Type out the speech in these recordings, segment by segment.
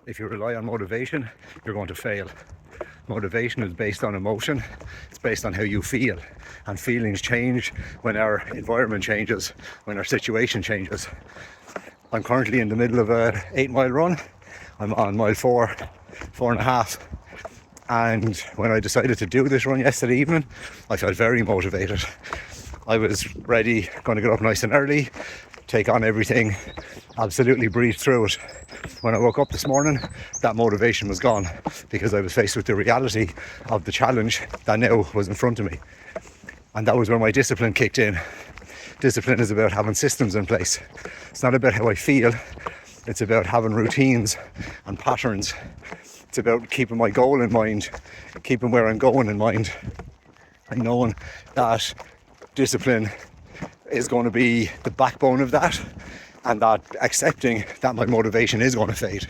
If you rely on motivation, you're going to fail. Motivation is based on emotion. It's based on how you feel, and feelings change when our environment changes, when our situation changes. I'm currently in the middle of a 8-mile run. I'm on mile 4.5. And when I decided to do this run yesterday evening, I felt very motivated. I was ready, going to get up nice and early, take on everything, absolutely breathe through it. When I woke up this morning, that motivation was gone, because I was faced with the reality of the challenge that now was in front of me. And that was where my discipline kicked in. Discipline is about having systems in place. It's not about how I feel. It's about having routines and patterns. It's about keeping my goal in mind, keeping where I'm going in mind, and knowing that discipline is going to be the backbone of that, and that accepting that my motivation is going to fade.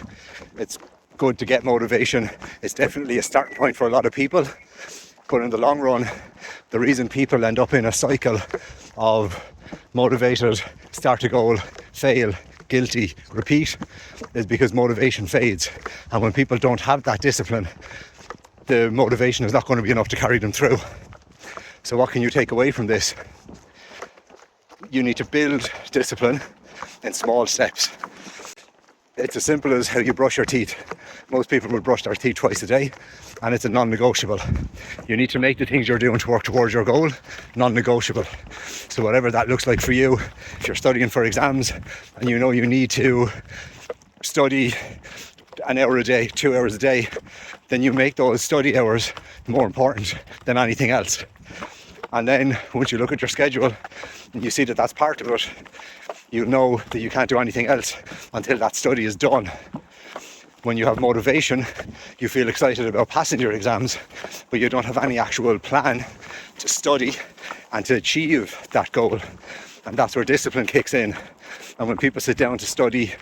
It's good to get motivation. It's definitely a starting point for a lot of people, but in the long run, the reason people end up in a cycle of motivated, start a goal, fail, guilty, repeat, is because motivation fades. And when people don't have that discipline, the motivation is not going to be enough to carry them through. So what can you take away from this? You need to build discipline in small steps. It's as simple as how you brush your teeth. Most people will brush their teeth twice a day, and it's a non-negotiable. You need to make the things you're doing to work towards your goal non-negotiable. So whatever that looks like for you, if you're studying for exams and you know you need to study an hour a day, 2 hours a day, then you make those study hours more important than anything else. And then once you look at your schedule and you see that that's part of it, you know that you can't do anything else until that study is done. When you have motivation, you feel excited about passing your exams, but you don't have any actual plan to study and to achieve that goal. And that's where discipline kicks in. And when people sit down to study,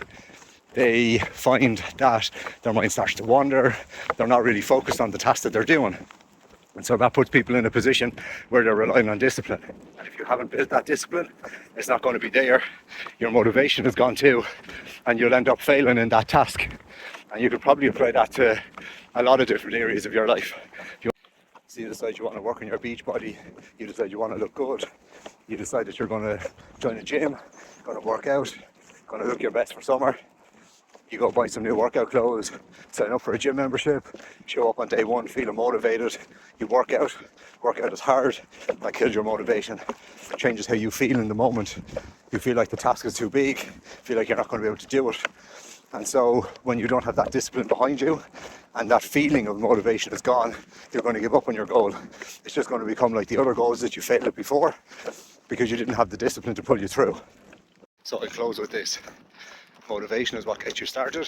they find that their mind starts to wander. They're not really focused on the task that they're doing. And so that puts people in a position where they're relying on discipline. And if you haven't built that discipline, it's not going to be there. Your motivation is gone too, and you'll end up failing in that task. And you could probably apply that to a lot of different areas of your life. You decide you want to work on your beach body, you decide you want to look good, you decide that you're going to join a gym, going to work out, going to look your best for summer. You go buy some new workout clothes, sign up for a gym membership, show up on day one feeling motivated, you work out is hard, that kills your motivation. It changes how you feel in the moment. You feel like the task is too big, feel like you're not going to be able to do it. And so when you don't have that discipline behind you and that feeling of motivation is gone, you're going to give up on your goal. It's just going to become like the other goals that you failed at before, because you didn't have the discipline to pull you through. So I'll close with this. Motivation is what gets you started.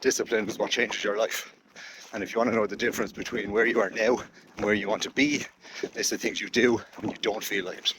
Discipline is what changes your life. And if you want to know the difference between where you are now and where you want to be, it's the things you do when you don't feel like it.